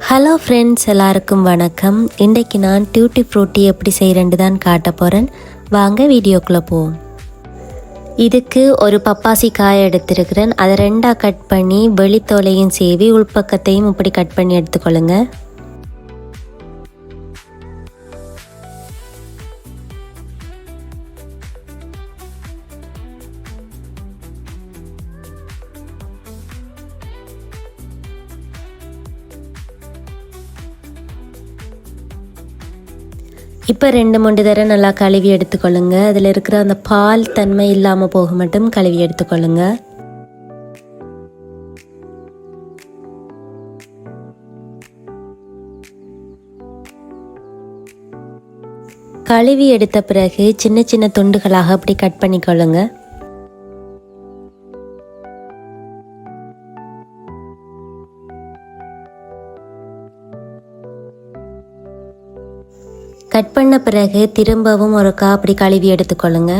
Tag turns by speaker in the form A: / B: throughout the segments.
A: Hello friends, எல்லாருக்கும் வணக்கம். இன்றைக்கு நான் டியூட்டி ஃப்ரூட்டி எப்படி செய்கிறேன்னு தான் காட்ட போகிறேன். வாங்க வீடியோக்குள்ளே போவோம். இதுக்கு ஒரு பப்பாசி காயை எடுத்துருக்கிறேன். அதை ரெண்டாக கட் பண்ணி வெளித்தோலையும் சேவி உள்பக்கத்தையும் இப்படி கட் பண்ணி எடுத்துக்கொள்ளுங்க. இப்போ 2-3 தடவை நல்லா கழுவி எடுத்துக்கொள்ளுங்க. அதில் இருக்கிற அந்த பால் தன்மை இல்லாமல் போக மட்டும் கழுவி எடுத்துக்கொள்ளுங்க. கழுவி எடுத்த பிறகு சின்ன சின்ன துண்டுகளாக அப்படி கட் பண்ணிக்கொள்ளுங்க. கட் பண்ண பிறகு திரும்பவும் ஒருக்கா அப்படி கழுவி எடுத்துக்கொள்ளுங்க.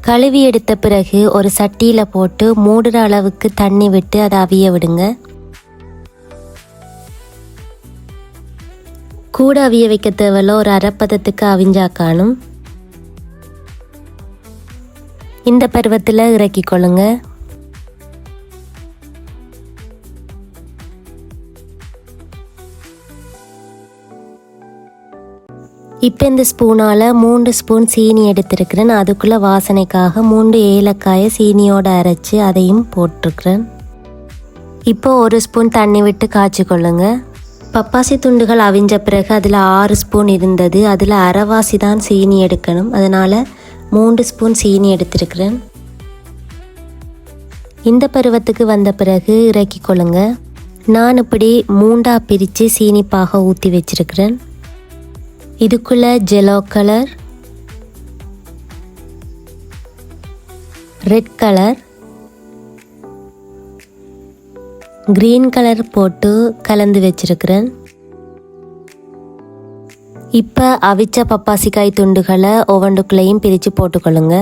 A: கழுவி எடுத்த பிறகு ஒரு சட்டியில் போட்டு மூடுற அளவுக்கு தண்ணி விட்டு அதை அவிய விடுங்க. கூட அவிய வைக்க தேவையில்ல, ஒரு அரைப்பதத்துக்கு அவிஞ்சா காணும். இந்த பருவத்தில் இறக்கிக்கொள்ளுங்க. இப்போ இந்த ஸ்பூனால் 3 ஸ்பூன் சீனி எடுத்துருக்கிறேன். அதுக்குள்ளே வாசனைக்காக 3 ஏலக்காயை சீனியோடு அரைச்சி அதையும் போட்டிருக்கிறேன். இப்போ 1 ஸ்பூன் தண்ணி விட்டு காய்ச்சிக்கொள்ளுங்க. பப்பாசி துண்டுகள் அவிஞ்ச பிறகு அதில் 6 ஸ்பூன் இருந்தது. அதில் அரைவாசி தான் சீனி எடுக்கணும். அதனால் 3 ஸ்பூன் சீனி எடுத்துருக்கிறேன். இந்த பருவத்துக்கு வந்த பிறகு இறக்கிக்கொள்ளுங்க. நான் இப்படி 3ஆக பிரித்து சீனிப்பாக ஊற்றி வச்சிருக்கிறேன். இதுக்குள்ள yellow colour, red colour, green colour போட்டு கலந்து வச்சிருக்கிறேன். இப்போ அவிச்ச பப்பாசிக்காய் துண்டுகளை ஒவ்வொன்றுக்குள்ளேயும் பிரித்து போட்டுக்கொள்ளுங்க.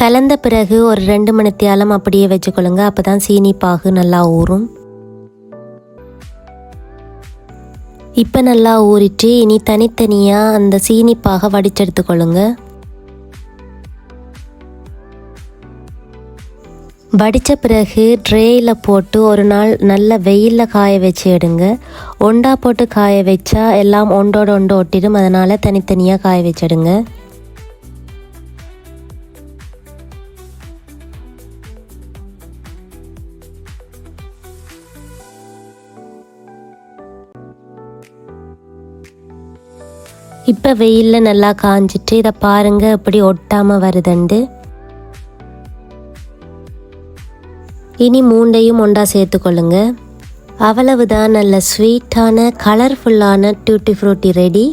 A: கலந்த பிறகு ஒரு 2 மணி நேரம் அப்படியே வச்சுக்கொள்ளுங்க. அப்போ தான் சீனி பாகு நல்லா ஊறும். இப்போ நல்லா ஊறிட்டு இனி தனித்தனியாக அந்த சீனி பாகை வடிச்செடுத்துக்கொள்ளுங்க. வடித்த பிறகு ட்ரேயில் போட்டு ஒரு நாள் நல்ல வெயிலில் காய வச்சு எடுங்க. ஒண்டா போட்டு காய வச்சா எல்லாம் ஒன்றோடு ஒன்று ஒட்டிடும். அதனால் தனித்தனியாக காய வச்சிடுங்க. இப்போ வெயிலில் நல்லா காஞ்சிட்டு இதை பாருங்கள் எப்படி ஒட்டாமல் வருதுண்டு. இனி 3ஐயும் ஒன்றா சேர்த்துக்கொள்ளுங்க. அவ்வளவுதான், நல்ல ஸ்வீட்டான கலர்ஃபுல்லான டியூட்டி ஃப்ரூட்டி ரெடி.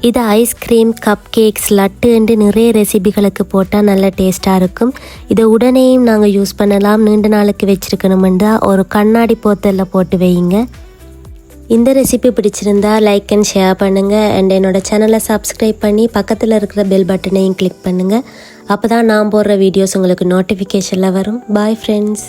A: இது ஐஸ்கிரீம், கப் கேக்ஸ், லட்டு என்று நிறைய ரெசிபிகளுக்கு போட்டால் நல்ல டேஸ்ட்டாக இருக்கும். இதை உடனேயும் நாங்கள் யூஸ் பண்ணலாம். நீண்ட நாளுக்கு வச்சுருக்கணுமெண்டா ஒரு கண்ணாடி போத்தலில் போட்டு வையுங்க. இந்த ரெசிபி பிடிச்சிருந்தா லைக் அண்ட் ஷேர் பண்ணுங்கள். அண்ட் என்னோட சேனலை சப்ஸ்கிரைப் பண்ணி பக்கத்தில் இருக்கிற பெல் பட்டனையும் கிளிக் பண்ணுங்கள். அப்போ தான் நான் போடுற வீடியோஸ் உங்களுக்கு நோட்டிஃபிகேஷனில் வரும். Bye friends.